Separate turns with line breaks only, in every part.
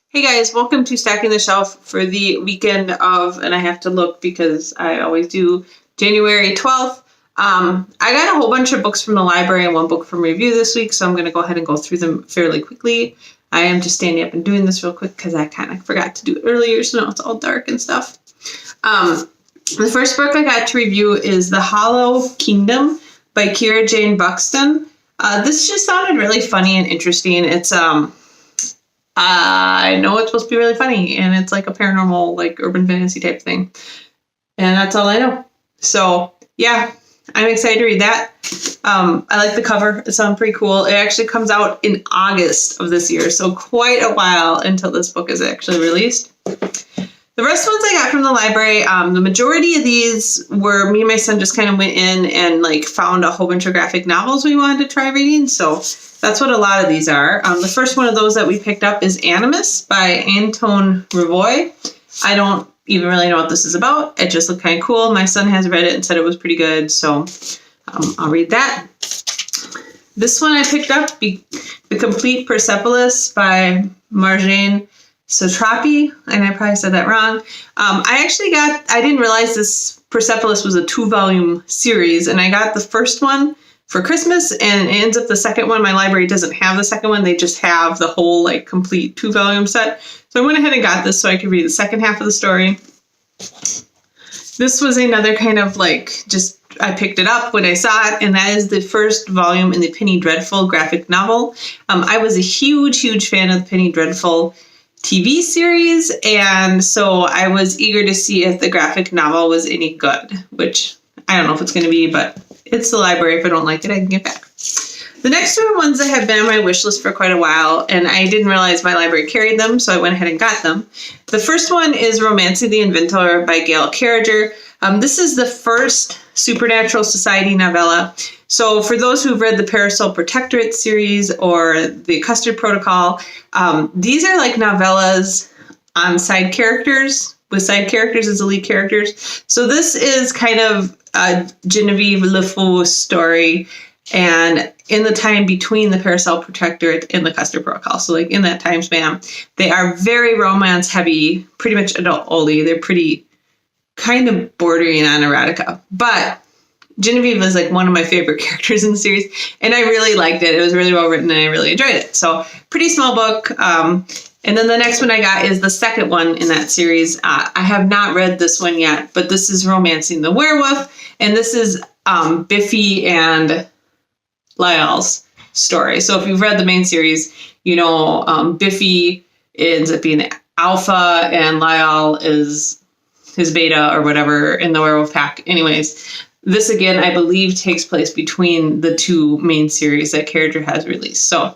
Hey guys, welcome to Stacking the Shelf for the weekend of, and I have to look because I always do, January 12th. I got a whole bunch of books from the library and one book from review this week, so I'm going to go ahead and go through them fairly quickly. I am just standing up and doing this real quick because I kind of forgot to do it earlier, so now it's all dark and stuff. The first book I got to review is The Hollow Kingdom by Kiera Jane Buxton. This just sounded really funny and interesting. It's I know it's supposed to be really funny, and it's like a paranormal, like urban fantasy type thing. And that's all I know. So, yeah, I'm excited to read that. I like the cover. It sounds pretty cool. It actually comes out in August of this year, so quite a while until this book is actually released. The rest ones I got from the library, the majority of these were me and my son just kind of went in and like found a whole bunch of graphic novels we wanted to try reading. So that's what a lot of these are. The first one of those that we picked up is Animus by Anton Revoy. I don't even really know what this is about. It just looked kind of cool. My son has read it and said it was pretty good. So I'll read that. This one I picked up, The Complete Persepolis by Marjane Satrapi, and I probably said that wrong. I didn't realize this Persepolis was a 2-volume series, and I got the first one for Christmas, and it ends up the second one. My library doesn't have the second one. They just have the whole like complete 2-volume set. So I went ahead and got this so I could read the second half of the story. This was another kind of like I picked it up when I saw it, and that is the first volume in the Penny Dreadful graphic novel. I was a huge fan of the Penny Dreadful TV series, and so I was eager to see if the graphic novel was any good, which I don't know if it's going to be, but it's the library. If I don't like it, I can get back. The next two are ones that have been on my wish list for quite a while, and I didn't realize my library carried them, so I went ahead and got them. The first one is Romancing the Inventor by Gail Carriger. This is the first Supernatural Society novella. So for those who've read the Parasol Protectorate series or the Custard Protocol, these are like novellas on side characters, with side characters as the lead characters. So this is kind of a Genevieve LeFou story, and in the time between the Parasol Protectorate and the Custard Protocol. So like in that time span, they are very romance heavy, pretty much adult only. They're pretty kind of bordering on erotica, but Genevieve is like one of my favorite characters in the series, and I really liked it. It was really well written, and I really enjoyed it. So pretty small book. And then the next one I got is the second one in that series. I have not read this one yet, but this is Romancing the Werewolf, and this is Biffy and Lyle's story. So if you've read the main series, you know Biffy ends up being the alpha, and Lyle is his beta or whatever in the werewolf pack. Anyways, this again, I believe, takes place between the two main series that Carriger has released. So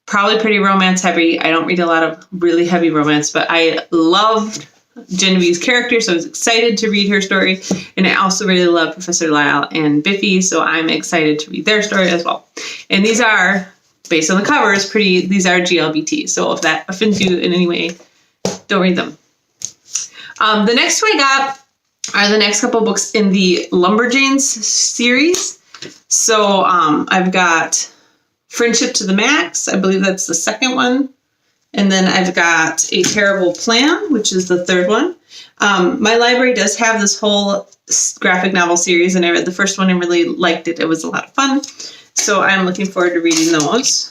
probably pretty romance heavy. I don't read a lot of really heavy romance, but I loved Genevieve's character, so I was excited to read her story. And I also really love Professor Lyle and Biffy, so I'm excited to read their story as well. And these are, based on the covers, these are GLBT. So if that offends you in any way, don't read them. The next one I got are the next couple books in the Lumberjanes series. So I've got Friendship to the Max. I believe that's the second one. And then I've got A Terrible Plan, which is the third one. My library does have this whole graphic novel series, and I read the first one and really liked it. It was a lot of fun. So I'm looking forward to reading those.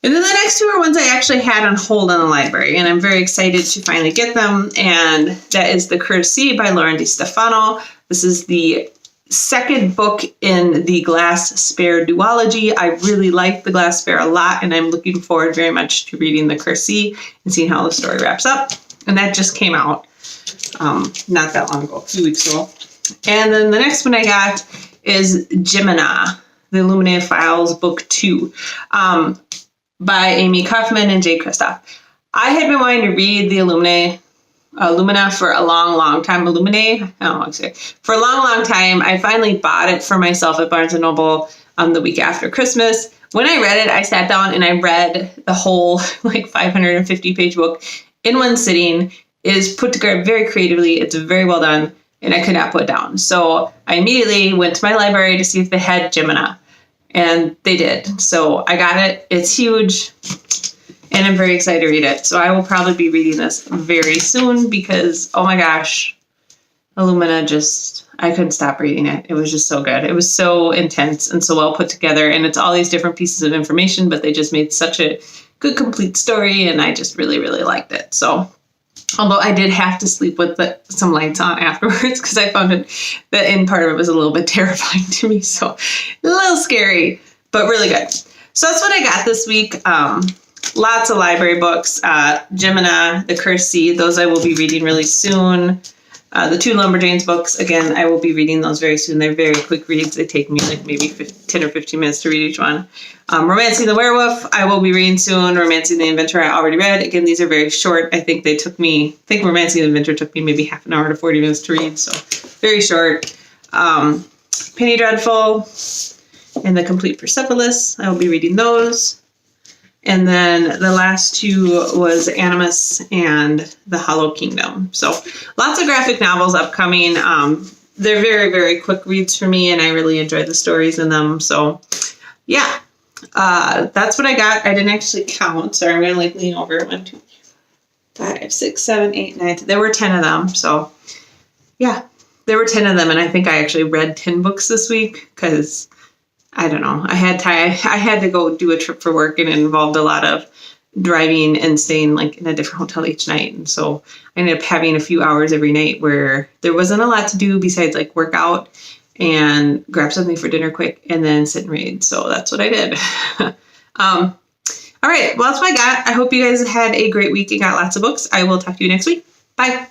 And then the next two are ones I actually had on hold in the library, and I'm very excited to finally get them. And that is The Courtesy by Lauren DeStefano. This is the second book in the Glass Spare duology. I really like the Glass Spare a lot, and I'm looking forward very much to reading The Courtesy and seeing how the story wraps up. And that just came out not that long ago, a few weeks ago. And then the next one I got is Gemina, the Illuminae Files Book 2. By Amy Kaufman and Jay Kristoff. I had been wanting to read the Illumina for a long time. Illuminae? I don't know what to say. For a long time. I finally bought it for myself at Barnes & Noble the week after Christmas. When I read it, I sat down and I read the whole like 550-page book in one sitting. It is put together very creatively. It's very well done, and I could not put it down. So I immediately went to my library to see if they had Gemina. And they did. So I got it. It's huge. and I'm very excited to read it. So I will probably be reading this very soon because, oh my gosh, Illumina I couldn't stop reading it. It was just so good. It was so intense and so well put together, and it's all these different pieces of information, but they just made such a good, complete story, and I just really, really liked it. So, although I did have to sleep with some lights on afterwards because I found it, the end part of it was a little bit terrifying to me, so a little scary, but really good. So that's what I got this week. Lots of library books. Jemina, The Cursed Seed, those I will be reading really soon. The 2 Lumberjanes books, again, I will be reading those very soon. They're very quick reads. They take me like maybe 10 or 15 minutes to read each one. Romancing the Werewolf, I will be reading soon. Romancing the Inventor, I already read. Again, these are very short. I think Romancing the Inventor took me maybe half an hour to 40 minutes to read, so very short. Penny Dreadful and The Complete Persepolis, I will be reading those. And then the last 2 was Animus and The Hollow Kingdom. So lots of graphic novels upcoming. They're very, very quick reads for me, and I really enjoy the stories in them. So yeah, that's what I got. I didn't actually count. Sorry, I'm going to lean over. 1, 2, 3, 5, 6, 7, 8, 9. There were 10 of them. So yeah, there were 10 of them. And I think I actually read 10 books this week because I don't know. I had to go do a trip for work, and it involved a lot of driving and staying like in a different hotel each night. And so I ended up having a few hours every night where there wasn't a lot to do besides like work out and grab something for dinner quick and then sit and read. So that's what I did. All right. Well, that's what I got. I hope you guys had a great week and got lots of books. I will talk to you next week. Bye.